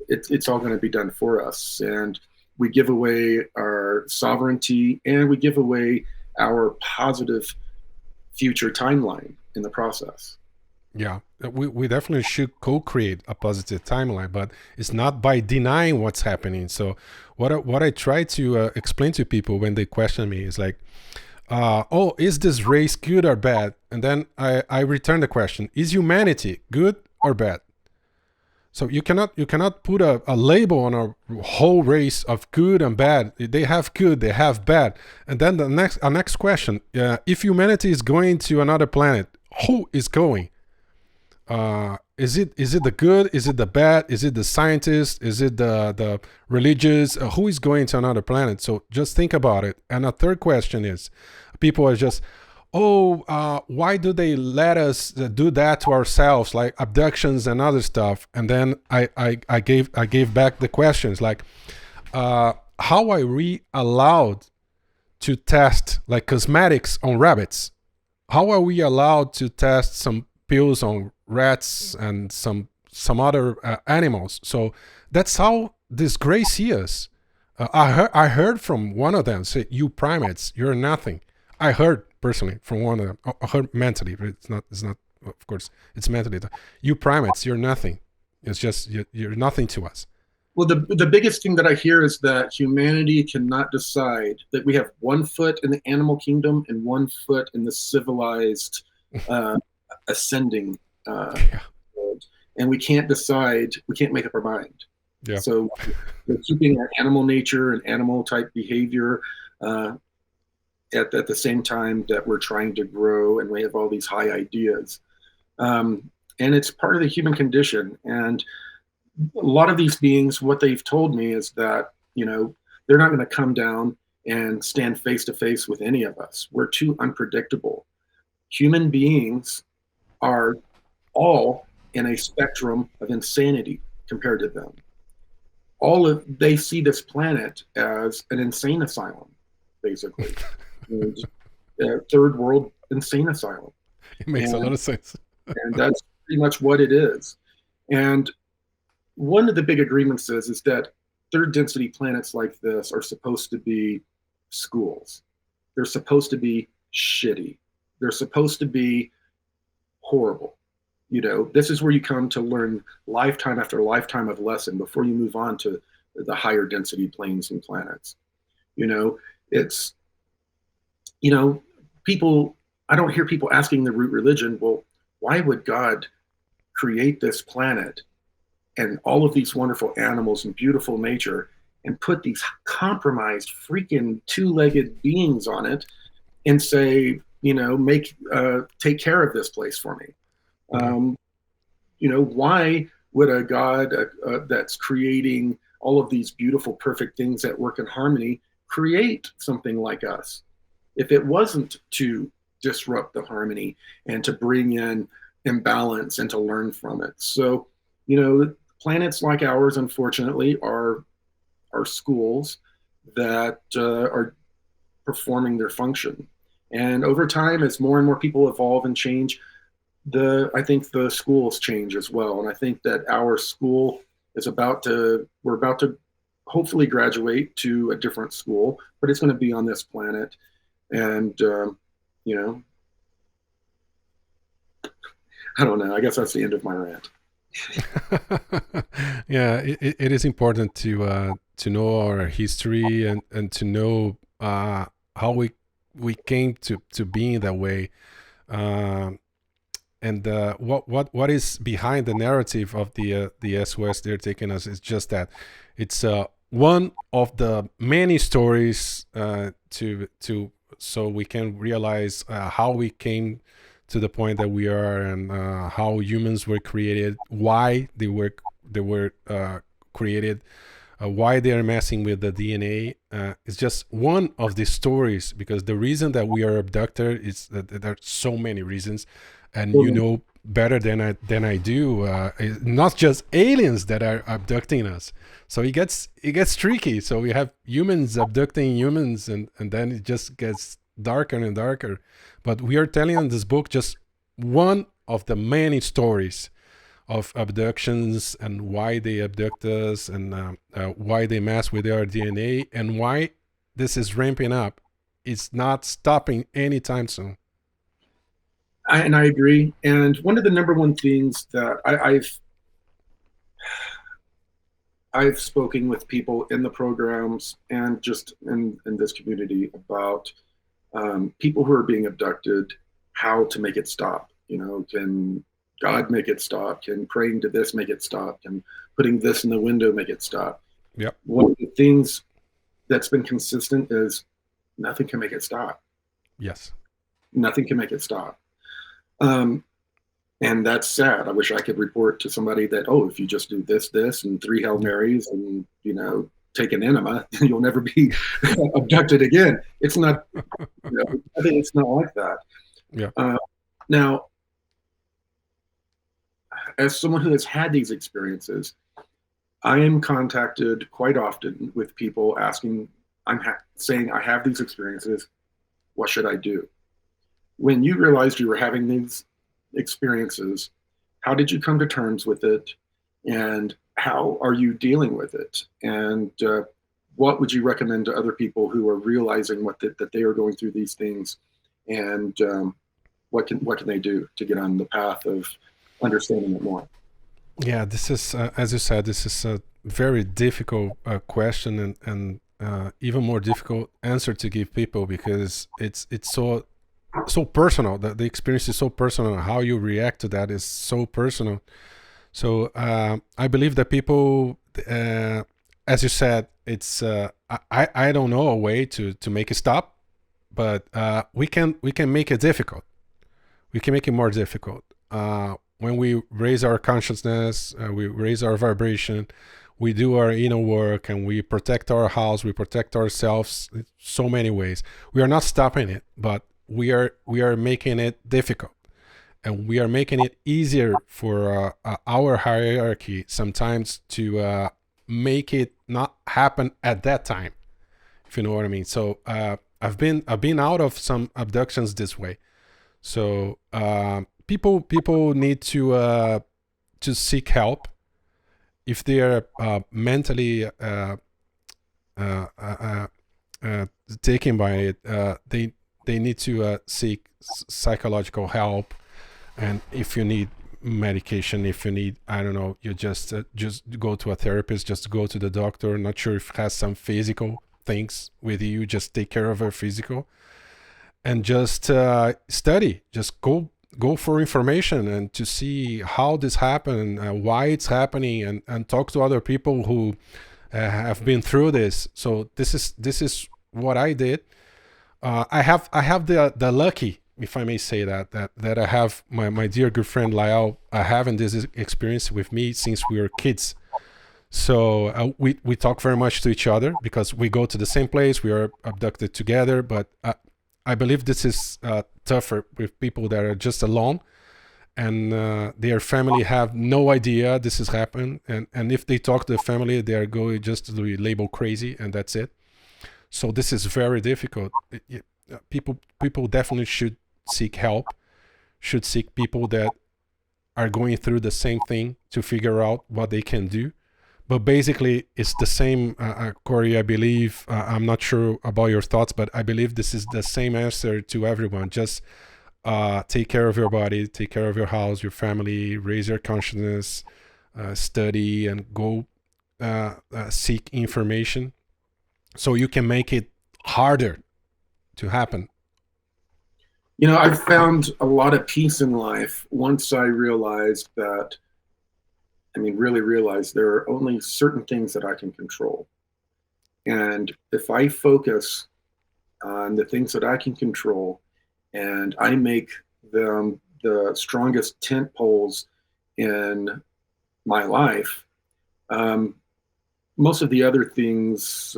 It's all going to be done for us. And we give away our sovereignty, and we give away our positive future timeline in the process. Yeah, we definitely should co-create a positive timeline, but it's not by denying what's happening. So what I try to explain to people when they question me is like, oh, is this race good or bad? And then I return the question: is humanity good or bad? So you cannot put a label on a whole race of good and bad. They have good, they have bad. And then the next question: if humanity is going to another planet, who is going? Is it the good? Is it the bad? Is it the scientists? Is it the religious? Who is going to another planet? So just think about it. And a third question is, people are just, why do they let us do that to ourselves, like abductions and other stuff? And then I gave back the questions like, how are we allowed to test like cosmetics on rabbits? How are we allowed to test some pills on rats and some other animals? So that's how this gray see us. I heard from one of them say, "You primates, you're nothing." I heard personally from one of them. I heard mentally, but it's not. Of course, it's mentally. You primates, you're nothing. It's just you're nothing to us. Well, the biggest thing that I hear is that humanity cannot decide that we have one foot in the animal kingdom and one foot in the civilized ascending world, and we can't decide. We can't make up our mind. Yeah. So we're keeping our animal nature and animal type behavior at the same time that we're trying to grow, and we have all these high ideas, and it's part of the human condition. And a lot of these beings, what they've told me is that they're not going to come down and stand face to face with any of us. We're too unpredictable. Human beings are all in a spectrum of insanity compared to them. They see this planet as an insane asylum, basically. And, third world insane asylum. It makes a lot of sense. And that's pretty much what it is. And one of the big agreements is that third density planets like this are supposed to be schools. They're supposed to be shitty. They're supposed to be horrible. This is where you come to learn lifetime after lifetime of lesson before you move on to the higher density planes and planets. It's, people, I don't hear people asking the root religion, well, why would God create this planet and all of these wonderful animals and beautiful nature and put these compromised freaking two-legged beings on it and say, take care of this place for me? Why would a God that's creating all of these beautiful, perfect things that work in harmony create something like us if it wasn't to disrupt the harmony and to bring in imbalance and to learn from it? So, planets like ours, unfortunately, are schools that are performing their function. And over time, as more and more people evolve and change, I think the schools change as well. And I think that our school is we're about to hopefully graduate to a different school, but it's going to be on this planet. And, I don't know. I guess that's the end of my rant. Yeah, it is important to know our history and to know how we came to being that way, and what is behind the narrative of the SOS they're taking us is just that it's one of the many stories so we can realize how we came to the point that we are, and how humans were created, why they were were created, why they are messing with the DNA. It's just one of the stories, because the reason that we are abducted is that there are so many reasons, and you know better than I do. It's not just aliens that are abducting us, so it gets tricky. So we have humans abducting humans, and then it just gets darker and darker. But we are telling in this book just one of the many stories of abductions, and why they abduct us, and why they mess with our DNA, and why this is ramping up. It's not stopping anytime soon. And I agree. And one of the number one things that I've spoken with people in the programs and just in this community about people who are being abducted, how to make it stop. You know, can God make it stop? Can praying to this make it stop? Can putting this in the window make it stop? Yep. One of the things that's been consistent is nothing can make it stop. Yes. Nothing can make it stop. And that's sad. I wish I could report to somebody that, oh, if you just do this, and 3 Hail Marys and, you know, take an enema, you'll never be abducted again. It's not, you know, I think it's not like that. Yeah. Now, as someone who has had these experiences, I am contacted quite often with people asking, saying, I have these experiences. What should I do? When you realized you were having these experiences, how did you come to terms with it? And how are you dealing with it? And what would you recommend to other people who are realizing that they are going through these things? And what can they do to get on the path of understanding it more? Yeah, this is, as you said, this is a very difficult question, and even more difficult answer to give people, because it's so personal. The experience is so personal. How you react to that is so personal. So I believe that people, as you said, it's I don't know a way to make it stop, but we can make it difficult. We can make it more difficult. When we raise our consciousness, we raise our vibration, we do our inner work, and we protect our house, we protect ourselves in so many ways. We are not stopping it, but we are making it difficult, and we are making it easier for our hierarchy sometimes to make it not happen at that time, if you know what I mean. So I've been out of some abductions this way. So people need to seek help if they are mentally taken by it. They need to seek psychological help, and if you need medication, if you need, I don't know, you just go to a therapist, just go to the doctor. Not sure if it has some physical things with you, just take care of your physical, and just study, just go for information, and to see how this happened, why it's happening, and talk to other people who have been through this. So this is what I did. I have the lucky, if I may say that I have my dear good friend Lyle having this experience with me since we were kids. So we talk very much to each other, because we go to the same place, we are abducted together. But I believe this is tougher with people that are just alone, and their family have no idea this has happened, and if they talk to the family, they are going just to be labeled crazy, and that's it. So this is very difficult. People definitely should seek help, should seek people that are going through the same thing to figure out what they can do. But basically, it's the same, Corey, I believe. I'm not sure about your thoughts, but I believe this is the same answer to everyone. Just take care of your body, take care of your house, your family, raise your consciousness, study, and go seek information, so you can make it harder to happen. You know, I've found a lot of peace in life once I realized that, really realized there are only certain things that I can control. And if I focus on the things that I can control, and I make them the strongest tent poles in my life, Um, Most of the other things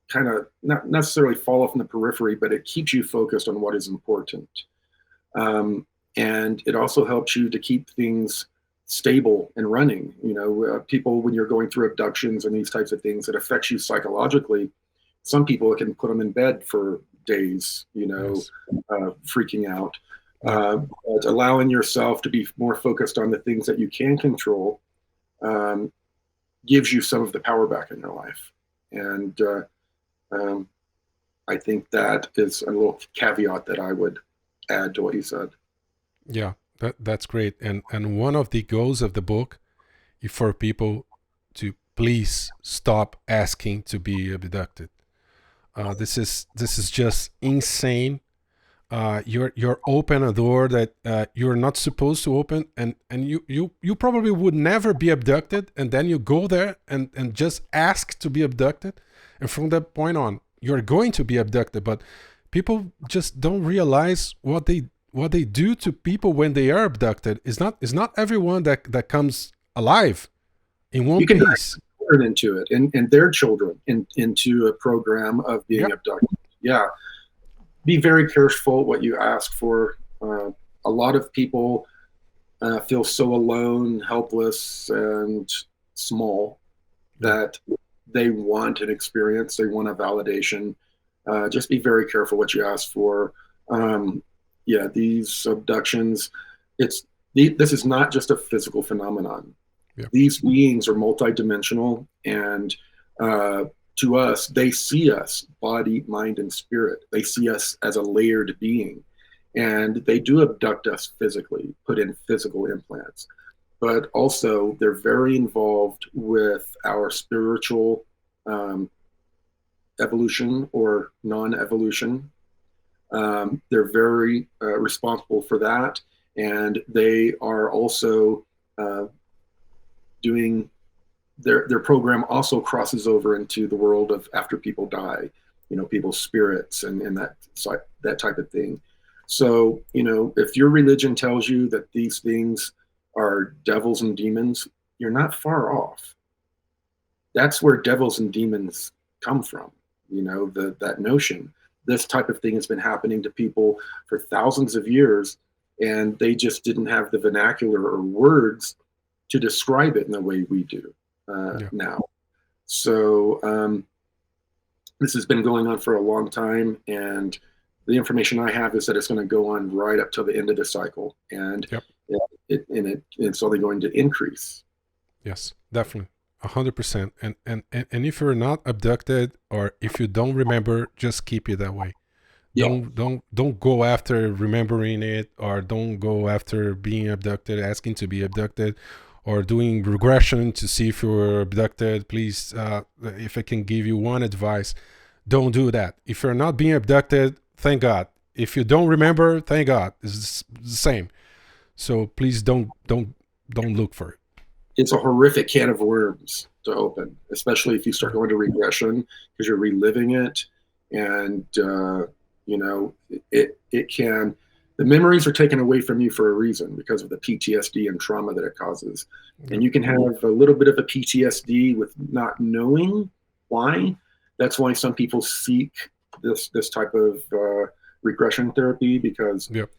kind of not necessarily fall off in the periphery, but it keeps you focused on what is important. Um, and it also helps you to keep things stable and running. People, when you're going through abductions and these types of things, it affects you psychologically. Some people, it can put them in bed for days, Yes. freaking out. Yeah. But allowing yourself to be more focused on the things that you can control um, gives you some of the power back in your life. And um, I think that is a little caveat that I would add to what you said. Yeah. That's great. And one of the goals of the book is for people to please stop asking to be abducted. This is just insane. You're open a door that you're not supposed to open, and you probably would never be abducted, and then you go there and just ask to be abducted, and from that point on you're going to be abducted. But people just don't realize what they do to people when they are abducted. It's not everyone that comes alive in one You can piece. turn into it and their children into a program of being Yep. abducted. Yeah, be very careful what you ask for. A lot of people feel so alone, helpless, and small Yeah. that they want an experience, they want a validation. Just be very careful what you ask for. Um, yeah, these abductions, this is not just a physical phenomenon. Yeah. These beings are multidimensional, and uh, to us, they see us body, mind, and spirit. They see us as a layered being, and they do abduct us physically, put in physical implants. But also, they're very involved with our spiritual um, evolution or non-evolution. They're very responsible for that, and they are also doing their program also crosses over into the world of after people die, people's spirits and that type of thing. So, if your religion tells you that these things are devils and demons, you're not far off. That's where devils and demons come from. That notion. This type of thing has been happening to people for thousands of years, and they just didn't have the vernacular or words to describe it in the way we do Yeah. now. So this has been going on for a long time, and the information I have is that it's going to go on right up till the end of the cycle, and Yep. it's only going to increase. Yes, definitely. 100%. And if you're not abducted, or if you don't remember, just keep it that way. Yeah, Don't go after remembering it, or don't go after being abducted, asking to be abducted, or doing regression to see if you were abducted. Please, if I can give you one advice, don't do that. If you're not being abducted, thank God. If you don't remember, thank God. It's the same. So please don't look for it. it's a horrific can of worms to open, especially if you start going to regression because you're reliving it, and it can. The memories are taken away from you for a reason because of the PTSD and trauma that it causes, and you can have a little bit of a PTSD with not knowing why. That's why some people seek this type of regression therapy, because Yep.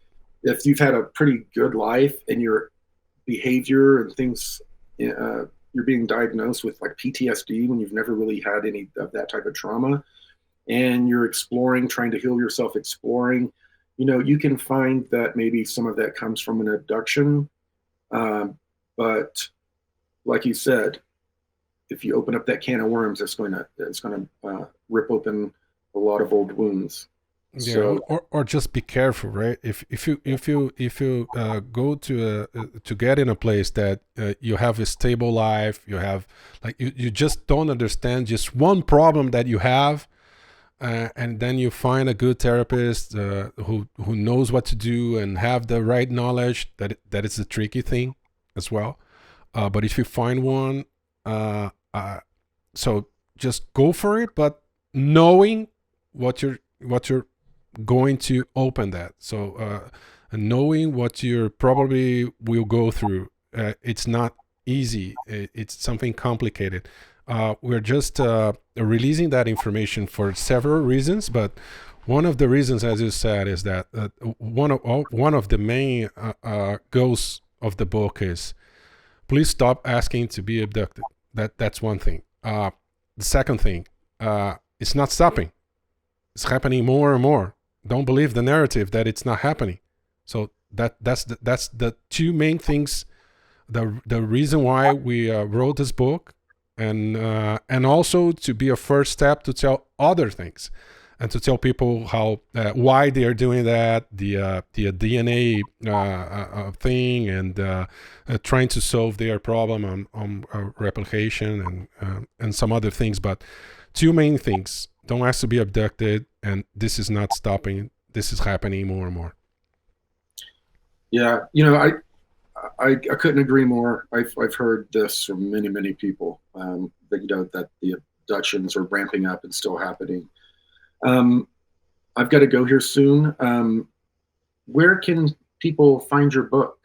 if you've had a pretty good life and your behavior and things, you're being diagnosed with like PTSD when you've never really had any of that type of trauma, and you're exploring, trying to heal yourself, exploring, you can find that maybe some of that comes from an abduction. But like you said, if you open up that can of worms, it's going to rip open a lot of old wounds. Yeah, So or just be careful, right? If you go to get in a place that you have a stable life, you have, like, you just don't understand just one problem that you have, and then you find a good therapist who knows what to do and have the right knowledge. That is the tricky thing as well. But if you find one, uh, uh, so just go for it, but knowing what you're going to open that. So knowing what you probably will go through, it's not easy. It's something complicated. We're just releasing that information for several reasons, but one of the reasons, as you said, is that one of the main goals of the book is please stop asking to be abducted. That's one thing. The second thing, it's not stopping. It's happening more and more. Don't believe the narrative that it's not happening. So that's the two main things. The reason why we wrote this book, and also to be a first step to tell other things, and to tell people how why they are doing that, the DNA thing, and trying to solve their problem on replication and some other things. But two main things: don't ask to be abducted, and this is not stopping. This is happening more and more. Yeah, I couldn't agree more. I've heard this from many people, that that the abductions are ramping up and still happening. I've got to go here soon. Where can people find your book?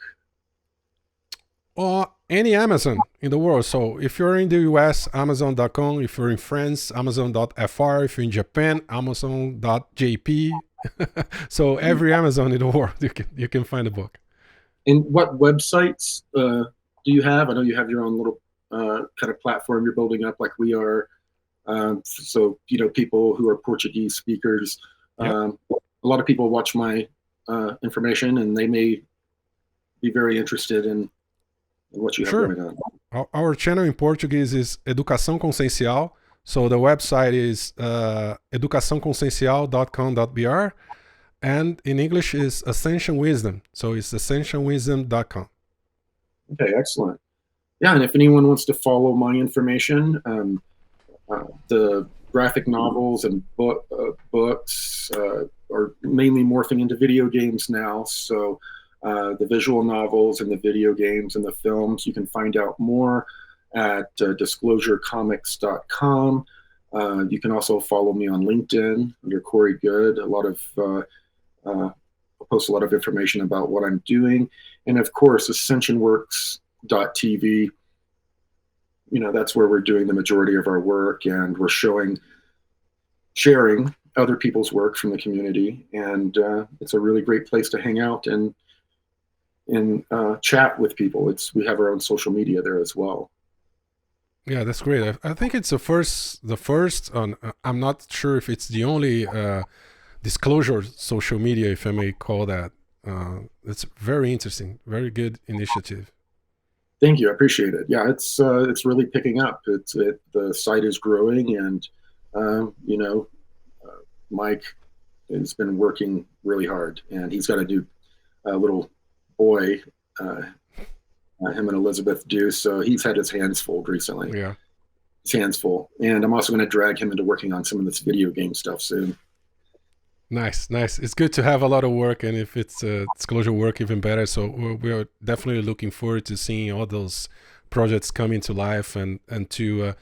Or any Amazon in the world. So if you're in the US, Amazon.com. If you're in France, Amazon.fr. If you're in Japan, Amazon.jp. So every Amazon in the world, you can find a book. And what websites do you have? I know you have your own little kind of platform you're building up, like we are. So people who are Portuguese speakers. Yep. A lot of people watch my information, and they may be very interested in what you have going on. Our channel in Portuguese is Educação Consciencial. So the website is educaçãoconsciencial.com.br, and in English is Ascension Wisdom. So it's ascensionwisdom.com. Okay, excellent. Yeah, and if anyone wants to follow my information, the graphic novels and books are mainly morphing into video games now. So the visual novels and the video games and the films, you can find out more at disclosurecomics.com. You can also follow me on LinkedIn under Corey Goode. I post a lot of information about what I'm doing. And of course, ascensionworks.tv. That's where we're doing the majority of our work, and we're sharing other people's work from the community. And it's a really great place to hang out and chat with people. We have our own social media there as well. Yeah, that's great. I think it's the first on, I'm not sure if it's the only disclosure social media, if I may call that. It's very interesting, very good initiative. Thank you. I appreciate it. Yeah, it's really picking up. The site is growing, and Mike has been working really hard, and he's got a new little boy. Him and Elizabeth do, so he's had his hands full recently. Yeah, his hands full, and I'm also going to drag him into working on some of this video game stuff soon. Nice. It's good to have a lot of work, and if it's disclosure work, even better. So we're definitely looking forward to seeing all those projects come to life and to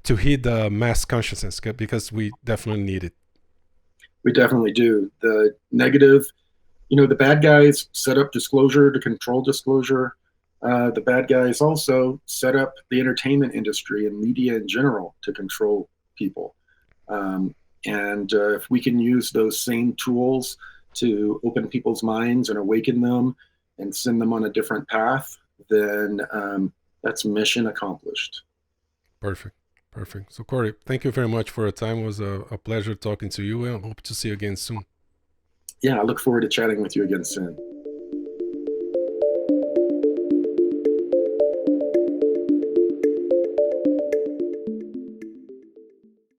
hit the mass consciousness, because we definitely need it. We definitely do. The negative, the bad guys set up disclosure to control disclosure. The bad guys also set up the entertainment industry and media in general to control people. And if we can use those same tools to open people's minds and awaken them and send them on a different path, then that's mission accomplished. Perfect. So Corey, thank you very much for your time. It was a pleasure talking to you, and I hope to see you again soon. Yeah, I look forward to chatting with you again soon.